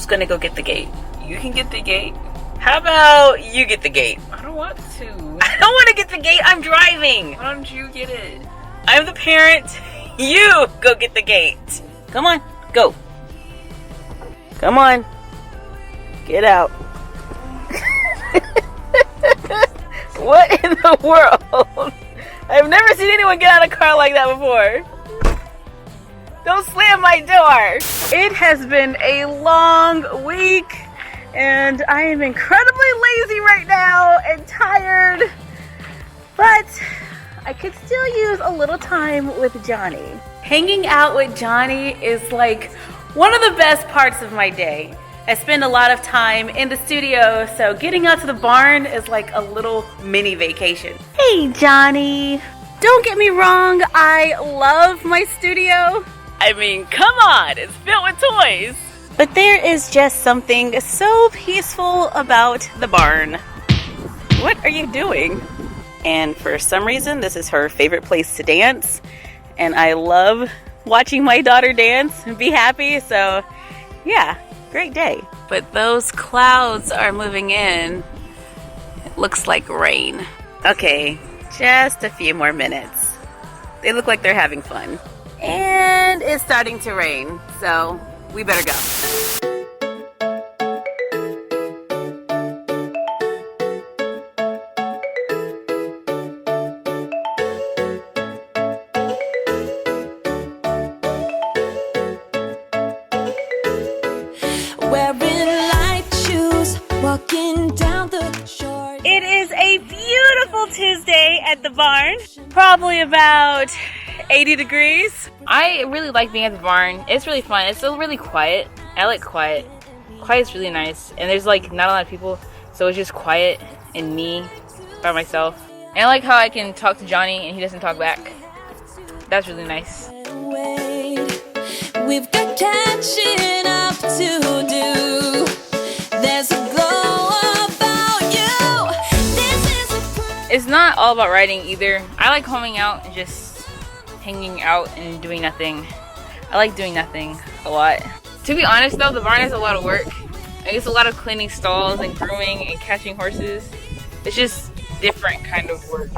who's gonna go get the gate? You can get the gate. How about you get the gate? I don't want to. I don't want to get the gate. I'm driving. Why don't you get it? I'm the parent. You go get the gate. Come on, go. Come on. Get out. What in the world? I've never seen anyone get out of a car like that before. Don't slam my door. It has been a long week and I am incredibly lazy right now and tired, but I could still use a little time with Johnny. Hanging out with Johnny is like one of the best parts of my day. I spend a lot of time in the studio, so getting out to the barn is like a little mini vacation. Hey Johnny, don't get me wrong, I love my studio. I mean, come on, it's filled with toys. But there is just something so peaceful about the barn. What are you doing? And for some reason, this is her favorite place to dance. And I love watching my daughter dance and be happy, so yeah. Great day. But those clouds are moving in. It looks like rain. Okay, just a few more minutes. They look like they're having fun. And it's starting to rain, so we better go. It is a beautiful Tuesday at the barn. Probably about 80 degrees. I really like being at the barn. It's really fun. It's still really quiet. I like quiet. Quiet's really nice. And there's like not a lot of people, so it's just quiet and me by myself. And I like how I can talk to Johnny and he doesn't talk back. That's really nice. We've got catching up to do. There's a glow about you. It's not all about riding either. I like homing out and just hanging out and doing nothing. I like doing nothing a lot. To be honest though, the barn is a lot of work. It's a lot of cleaning stalls and grooming and catching horses. It's just different kind of work.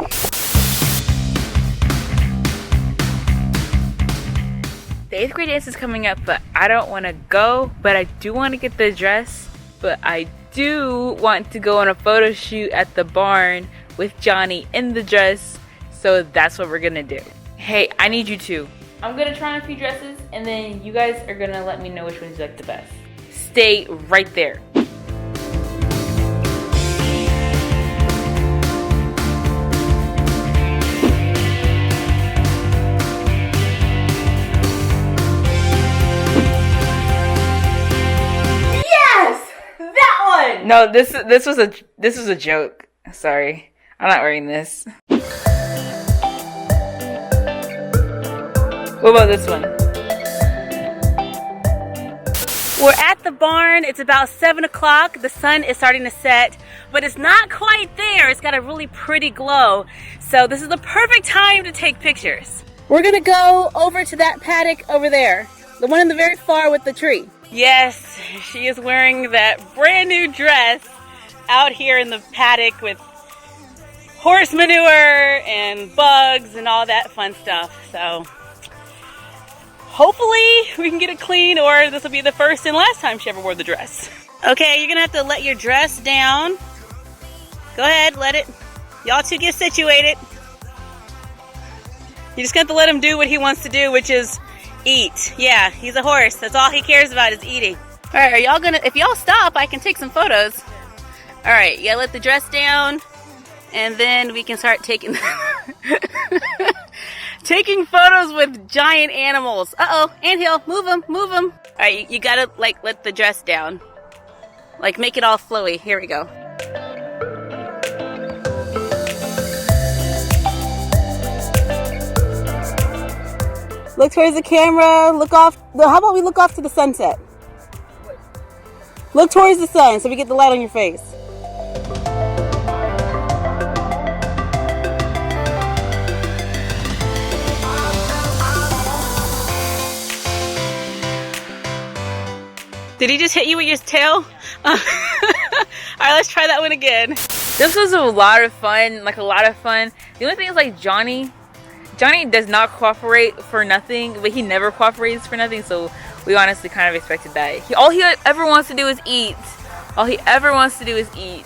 The 8th grade dance is coming up, but I don't want to go, but I do want to get the dress. But I do want to go on a photo shoot at the barn with Johnny in the dress, so that's what we're gonna do. Hey, I need you too. I'm gonna try on a few dresses, and then you guys are gonna let me know which ones you like the best. Stay right there. No, this was a joke. Sorry, I'm not wearing this. What about this one? We're at the barn. It's about 7 o'clock. The sun is starting to set, but it's not quite there. It's got a really pretty glow. So this is the perfect time to take pictures. We're gonna go over to that paddock over there. The one in the very far with the tree. Yes, she is wearing that brand new dress out here in the paddock with horse manure and bugs and all that fun stuff. So hopefully we can get it clean, or this will be the first and last time she ever wore the dress. Okay, you're gonna have to let your dress down. Go ahead, let it. Y'all two get situated. You just got to let him do what he wants to do, which is eat. Yeah, he's a horse. That's all he cares about is eating. All right, are y'all gonna, if y'all stop, I can take some photos. All right, yeah, let the dress down, and then we can start taking taking photos with giant animals. Uh-oh, anthill, move him, move him. All right, you gotta, like, let the dress down. Like, make it all flowy. Here we go. Look towards the camera, look off. How about we look off to the sunset? Look towards the sun so we get the light on your face. Did he just hit you with your tail? Alright, let's try that one again. This was a lot of fun, like a lot of fun. The only thing is like Johnny does not cooperate for nothing, but he never cooperates for nothing, so we honestly kind of expected that. All he ever wants to do is eat. All he ever wants to do is eat.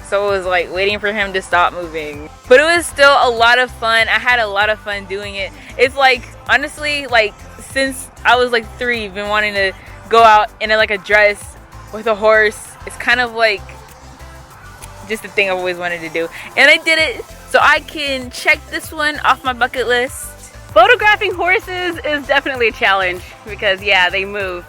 So it was like waiting for him to stop moving. But it was still a lot of fun. I had a lot of fun doing it. It's like, honestly, like since I was like 3, been wanting to go out in like a dress with a horse. It's kind of like just the thing I've always wanted to do. And I did it, so I can check this one off my bucket list. Photographing horses is definitely a challenge because yeah, they move.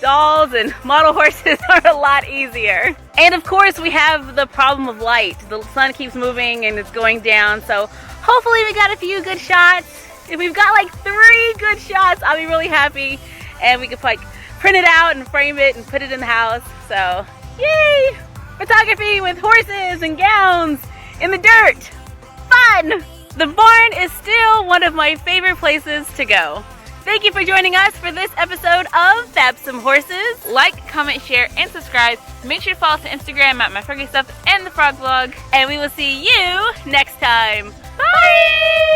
Dolls and model horses are a lot easier. And of course we have the problem of light. The sun keeps moving and it's going down, so hopefully we got a few good shots. If we've got like 3 good shots, I'll be really happy, and we could like print it out and frame it and put it in the house. So yay! Photography with horses and gowns in the dirt. Fun! The barn is still one of my favorite places to go. Thank you for joining us for this episode of Fabsome Horses. Like, comment, share, and subscribe. Make sure to follow us on Instagram at My Froggy Stuff and The Frog Vlog. And we will see you next time. Bye!